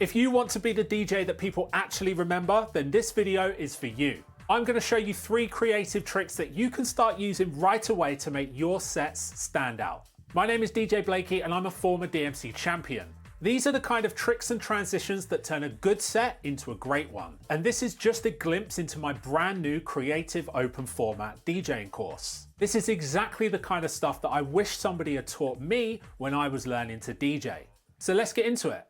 If you want to be the DJ that people actually remember, then this video is for you. I'm going to show you 3 creative tricks that you can start using right away to make your sets stand out. My name is DJ Blakey and I'm a former DMC champion. These are the kind of tricks and transitions that turn a good set into a great one. And this is just a glimpse into my brand new creative open format DJing course. This is exactly the kind of stuff that I wish somebody had taught me when I was learning to DJ. So let's get into it.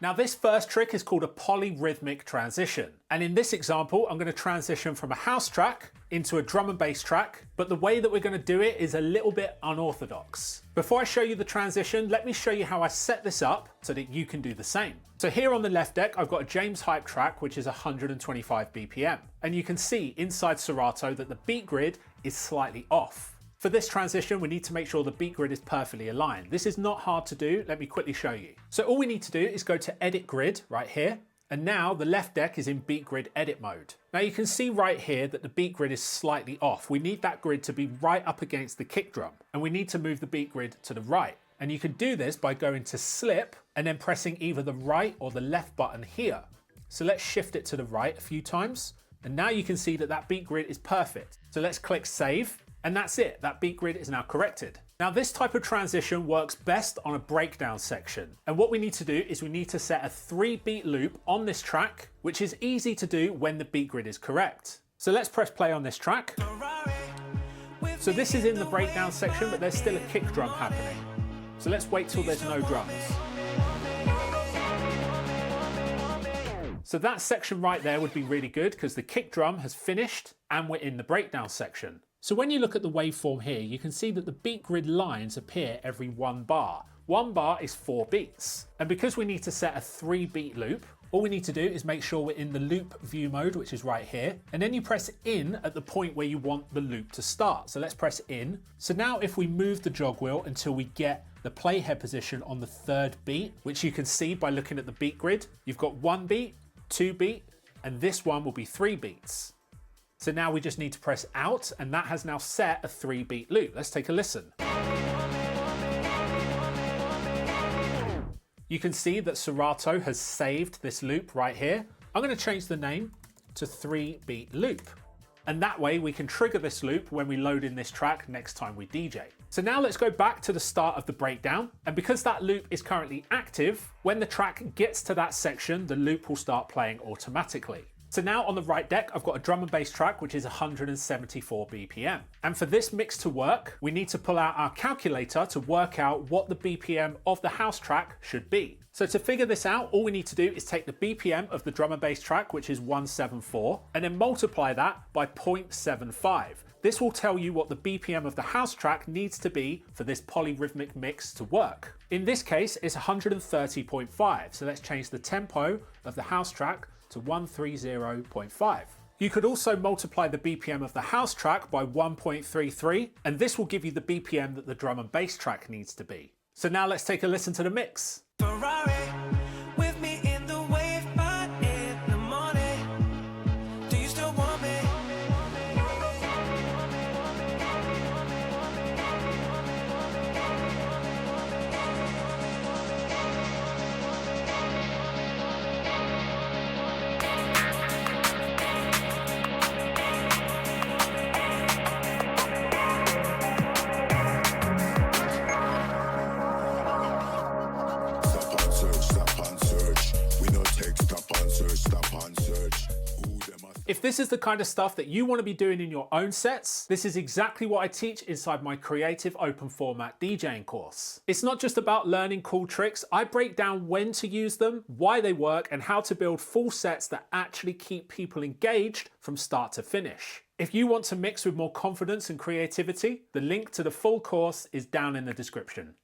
Now this first trick is called a polyrhythmic transition. And in this example, I'm going to transition from a house track into a drum and bass track, but the way that we're going to do it is a little bit unorthodox. Before I show you the transition, let me show you how I set this up so that you can do the same. So here on the left deck, I've got a James Hype track, which is 125 BPM. And you can see inside Serato that the beat grid is slightly off. For this transition, we need to make sure the beat grid is perfectly aligned. This is not hard to do. Let me quickly show you. So all we need to do is go to Edit Grid right here. And now the left deck is in beat grid edit mode. Now you can see right here that the beat grid is slightly off. We need that grid to be right up against the kick drum. And we need to move the beat grid to the right. And you can do this by going to Slip and then pressing either the right or the left button here. So let's shift it to the right a few times. And now you can see that that beat grid is perfect. So let's click Save. And that's it, that beat grid is now corrected. Now this type of transition works best on a breakdown section. And what we need to do is we need to set a 3-beat loop on this track, which is easy to do when the beat grid is correct. So let's press play on this track. So this is in the breakdown section, but there's still a kick drum happening. So let's wait till there's no drums. So that section right there would be really good because the kick drum has finished and we're in the breakdown section. So when you look at the waveform here, you can see that the beat grid lines appear every 1 bar. 1 bar is 4 beats. And because we need to set a 3-beat loop, all we need to do is make sure we're in the loop view mode, which is right here. And then you press in at the point where you want the loop to start. So let's press in. So now if we move the jog wheel until we get the playhead position on the 3rd beat, which you can see by looking at the beat grid, you've got 1 beat, 2 beat, and this one will be 3 beats. So now we just need to press out and that has now set a 3-beat loop. Let's take a listen. You can see that Serato has saved this loop right here. I'm going to change the name to 3-beat loop. And that way we can trigger this loop when we load in this track next time we DJ. So now let's go back to the start of the breakdown. And because that loop is currently active, when the track gets to that section, the loop will start playing automatically. So now on the right deck, I've got a drum and bass track, which is 174 BPM. And for this mix to work, we need to pull out our calculator to work out what the BPM of the house track should be. So to figure this out, all we need to do is take the BPM of the drum and bass track, which is 174, and then multiply that by 0.75. This will tell you what the BPM of the house track needs to be for this polyrhythmic mix to work. In this case, it's 130.5. So let's change the tempo of the house track to 130.5. You could also multiply the BPM of the house track by 1.33, and this will give you the BPM that the drum and bass track needs to be. So now let's take a listen to the mix. With me in the wave, but in the morning, do you still want me? If this is the kind of stuff that you want to be doing in your own sets, this is exactly what I teach inside my creative open format DJing course. It's not just about learning cool tricks, I break down when to use them, why they work, and how to build full sets that actually keep people engaged from start to finish. If you want to mix with more confidence and creativity, the link to the full course is down in the description.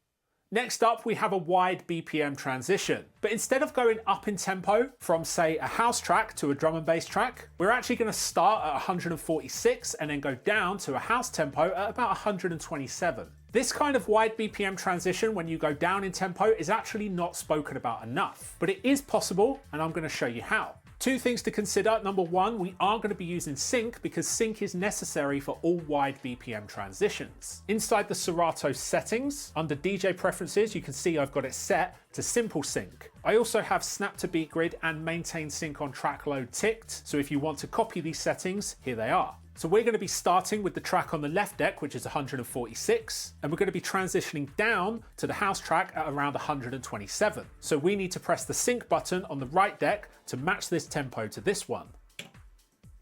Next up, we have a wide BPM transition. But instead of going up in tempo from, say, a house track to a drum and bass track, we're actually going to start at 146 and then go down to a house tempo at about 127. This kind of wide BPM transition when you go down in tempo is actually not spoken about enough, but it is possible and I'm going to show you how. Two things to consider. Number one, we are going to be using sync because sync is necessary for all wide BPM transitions. Inside the Serato settings, under DJ preferences, you can see I've got it set to simple sync. I also have snap to beat grid and maintain sync on track load ticked. So if you want to copy these settings, here they are. So we're going to be starting with the track on the left deck, which is 146, and we're going to be transitioning down to the house track at around 127. So we need to press the sync button on the right deck to match this tempo to this one.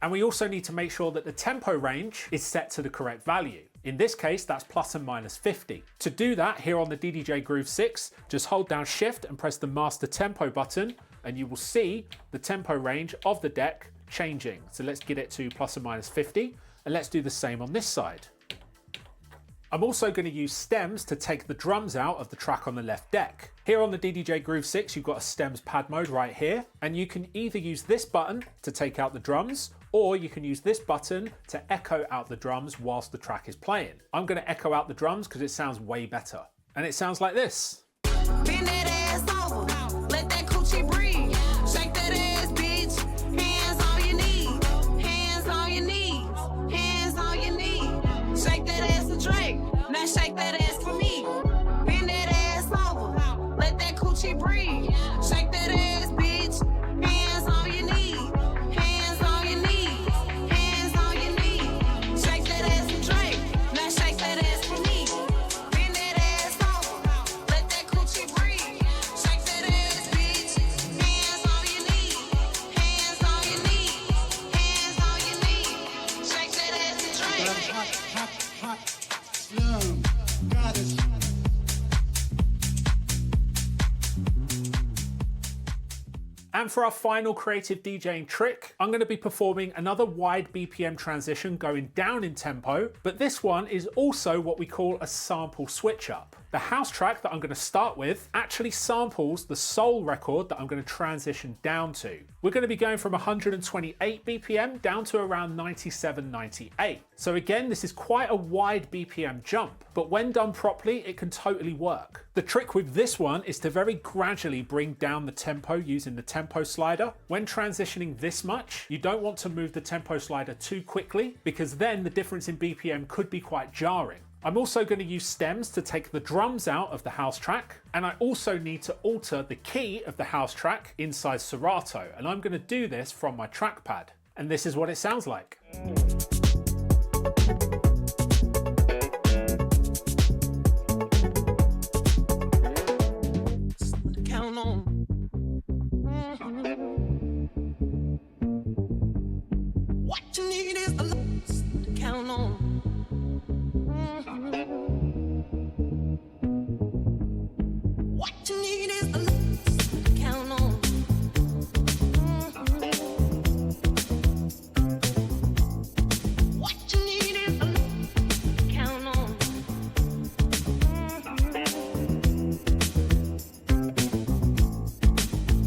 And we also need to make sure that the tempo range is set to the correct value. In this case, that's plus and minus 50. To do that, here on the DDJ Groove 6, just hold down Shift and press the Master Tempo button, and you will see the tempo range of the deck changing. So let's get it to plus or minus 50, and let's do the same on this side. I'm also going to use stems to take the drums out of the track on the left deck. Here on the DDJ Groove 6, you've got a stems pad mode right here, and you can either use this button to take out the drums, or you can use this button to echo out the drums whilst the track is playing. I'm going to echo out the drums because it sounds way better. And it sounds like this. Bend that ass over, let that coochie breathe. Shake that ass, bitch. Hands on your knees, hands on your knees, hands on your knees. Shake that ass and drink, now shake that ass for me. Bend that ass over, let that coochie breathe. Shake that ass, bitch. Hands on your knees, hands on your knees, hands on your knees. Shake that ass and drink, now shake that ass for me. Bend that ass over, let that coochie breathe. Shake that ass, bitch. Hands on your knees, hands on your knees, hands on your knees. Shake that ass and drink. Hot, slum, goddess. And for our final creative DJing trick, I'm going to be performing another wide BPM transition going down in tempo, but this one is also what we call a sample switch up. The house track that I'm going to start with actually samples the soul record that I'm going to transition down to. We're going to be going from 128 BPM down to around 97, 98. So again, this is quite a wide BPM jump, but when done properly, it can totally work. The trick with this one is to very gradually bring down the tempo using the tempo slider. When transitioning this much, you don't want to move the tempo slider too quickly because then the difference in BPM could be quite jarring. I'm also going to use stems to take the drums out of the house track, and I also need to alter the key of the house track inside Serato, and I'm going to do this from my trackpad. And this is what it sounds like. Count on. What you need is a lot to count on. What you need is a lot to count on. What you need is a lot to count on.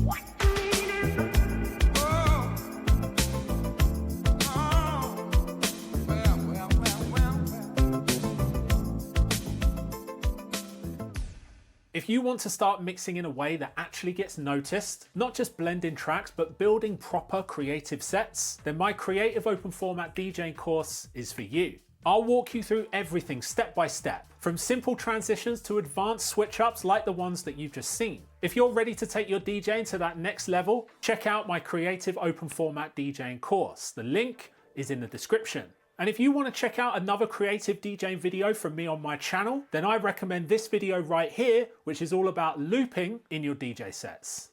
What you need is a If you want to start mixing in a way that actually gets noticed, not just blending tracks, but building proper creative sets, then my Creative Open Format DJing course is for you. I'll walk you through everything step by step, from simple transitions to advanced switch ups like the ones that you've just seen. If you're ready to take your DJing to that next level, check out my Creative Open Format DJing course. The link is in the description. And if you want to check out another creative DJing video from me on my channel, then I recommend this video right here, which is all about looping in your DJ sets.